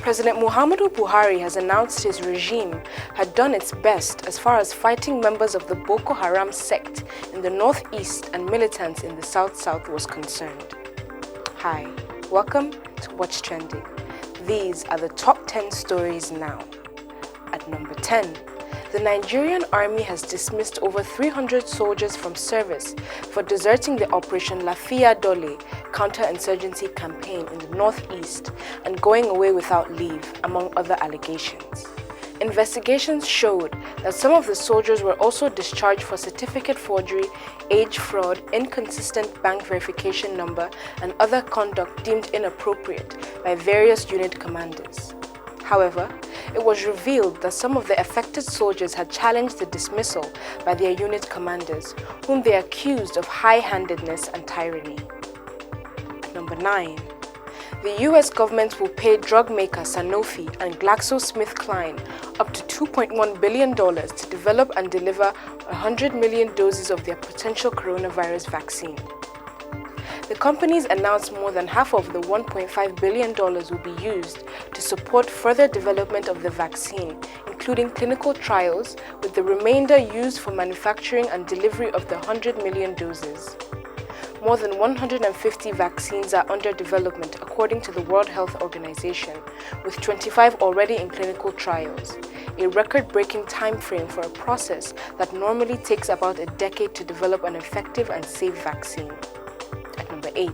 President Muhammadu Buhari has announced his regime had done its best as far as fighting members of the Boko Haram sect in the northeast and militants in the south-south was concerned. Hi, welcome to What's Trending. These are the top 10 stories now. At number 10, the Nigerian Army has dismissed over 300 soldiers from service for deserting the Operation Lafiya Dole counter-insurgency campaign in the northeast and going away without leave, among other allegations. Investigations showed that some of the soldiers were also discharged for certificate forgery, age fraud, inconsistent bank verification number, and other conduct deemed inappropriate by various unit commanders. However, it was revealed that some of the affected soldiers had challenged the dismissal by their unit commanders, whom they accused of high-handedness and tyranny. At number 9, the US government will pay drug maker Sanofi and GlaxoSmithKline up to $2.1 billion to develop and deliver 100 million doses of their potential coronavirus vaccine. The companies announced more than half of the $1.5 billion will be used to support further development of the vaccine, including clinical trials, with the remainder used for manufacturing and delivery of the 100 million doses. More than 150 vaccines are under development according to the World Health Organization, with 25 already in clinical trials, a record-breaking time frame for a process that normally takes about a decade to develop an effective and safe vaccine. At number 8,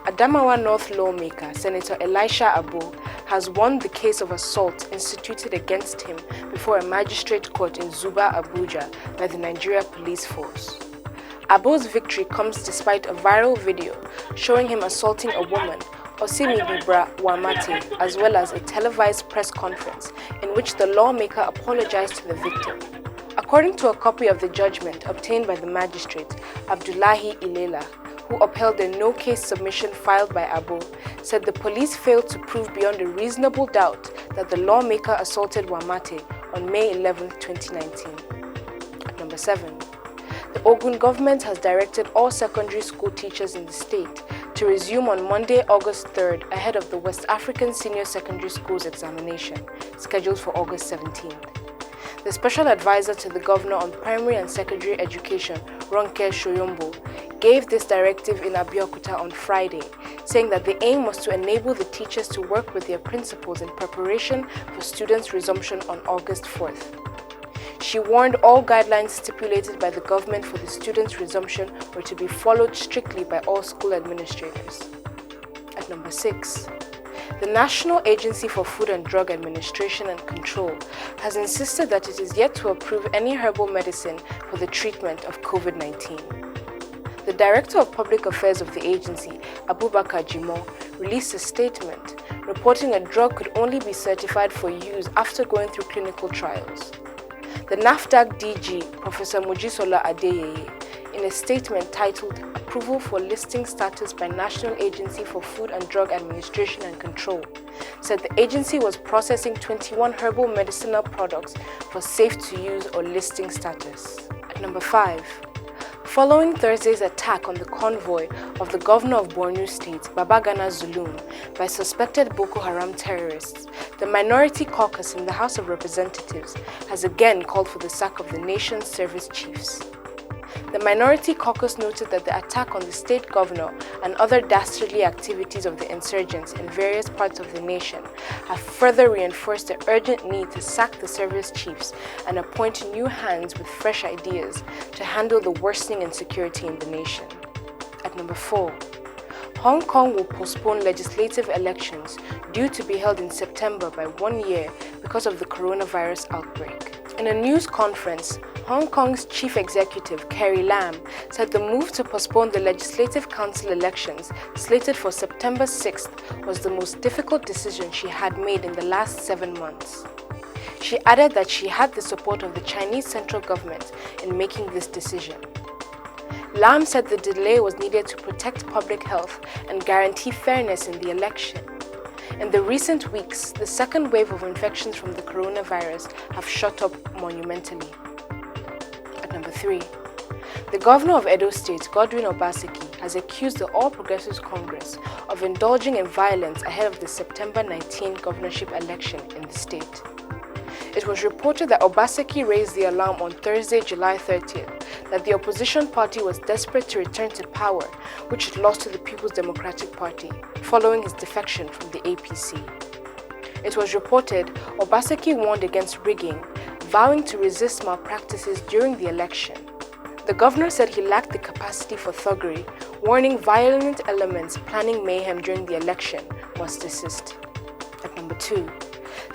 Adamawa North lawmaker Senator Elisha Abo has won the case of assault instituted against him before a magistrate court in Zuba, Abuja by the Nigeria Police Force. Abo's victory comes despite a viral video showing him assaulting a woman, Osimibibra Wamate, as well as a televised press conference in which the lawmaker apologized to the victim. According to a copy of the judgment obtained by the magistrate, Abdullahi Ilela, who upheld a no-case submission filed by Abo, said the police failed to prove beyond a reasonable doubt that the lawmaker assaulted Wamate on May 11, 2019. At number 7, the Ogun government has directed all secondary school teachers in the state to resume on Monday, August 3rd, ahead of the West African Senior Secondary Schools examination, scheduled for August 17th. The special advisor to the governor on primary and secondary education, Ronke Shoyombo, gave this directive in Abeokuta on Friday, saying that the aim was to enable the teachers to work with their principals in preparation for students' resumption on August 4th. She warned all guidelines stipulated by the government for the students' resumption were to be followed strictly by all school administrators. At number 6, the National Agency for Food and Drug Administration and Control has insisted that it is yet to approve any herbal medicine for the treatment of COVID-19. The Director of Public Affairs of the agency, Abubakar Jimo, released a statement reporting a drug could only be certified for use after going through clinical trials. The NAFDAC DG, Professor Mojisola Adeyeye, in a statement titled Approval for Listing Status by National Agency for Food and Drug Administration and Control, said the agency was processing 21 herbal medicinal products for safe to use or listing status. At number 5, following Thursday's attack on the convoy of the governor of Borno State, Babagana Zulum, by suspected Boko Haram terrorists, the Minority Caucus in the House of Representatives has again called for the sack of the nation's service chiefs. The Minority Caucus noted that the attack on the state governor and other dastardly activities of the insurgents in various parts of the nation have further reinforced the urgent need to sack the service chiefs and appoint new hands with fresh ideas to handle the worsening insecurity in the nation. At number 4, Hong Kong will postpone legislative elections due to be held in September by 1 year because of the coronavirus outbreak. In a news conference, Hong Kong's chief executive, Carrie Lam, said the move to postpone the Legislative Council elections, slated for September 6th, was the most difficult decision she had made in the last 7 months. She added that she had the support of the Chinese central government in making this decision. Lam said the delay was needed to protect public health and guarantee fairness in the election. In the recent weeks, the second wave of infections from the coronavirus have shot up monumentally. At number 3, The governor of Edo State, Godwin Obaseki, has accused the All Progressives Congress of indulging in violence ahead of the September 19 governorship election in the state. It was reported that Obaseki raised the alarm on Thursday, July 30th, that the opposition party was desperate to return to power, which it lost to the People's Democratic Party, following his defection from the APC. It was reported Obaseki warned against rigging, vowing to resist malpractices during the election. The governor said he lacked the capacity for thuggery, warning violent elements planning mayhem during the election must desist. At number 2,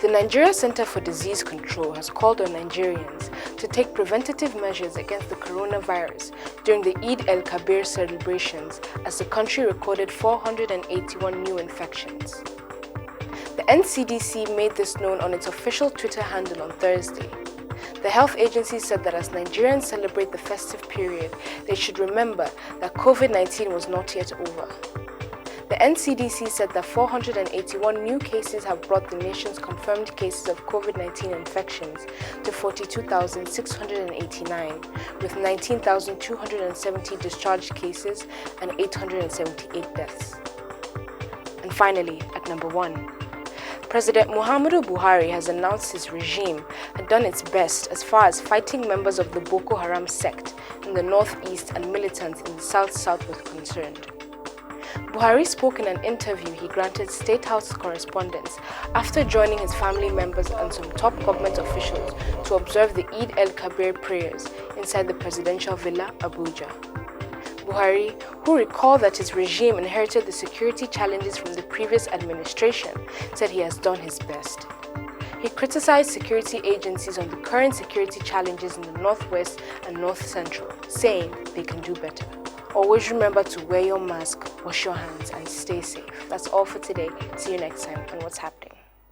the Nigeria Center for Disease Control has called on Nigerians to take preventative measures against the coronavirus during the Eid el-Kabir celebrations as the country recorded 481 new infections. The NCDC made this known on its official Twitter handle on Thursday. The health agency said that as Nigerians celebrate the festive period, they should remember that COVID-19 was not yet over. The NCDC said that 481 new cases have brought the nation's confirmed cases of COVID-19 infections to 42,689, with 19,270 discharged cases and 878 deaths. And finally, at number 1, President Muhammadu Buhari has announced his regime had done its best as far as fighting members of the Boko Haram sect in the northeast and militants in the south-south were concerned. Buhari spoke in an interview he granted State House correspondents after joining his family members and some top government officials to observe the Eid el-Kabir prayers inside the presidential villa, Abuja. Buhari, who recalled that his regime inherited the security challenges from the previous administration, said he has done his best. He criticized security agencies on the current security challenges in the Northwest and North Central, saying they can do better. Always remember to wear your mask, wash your hands, and stay safe. That's all for today. See you next time on What's Happening.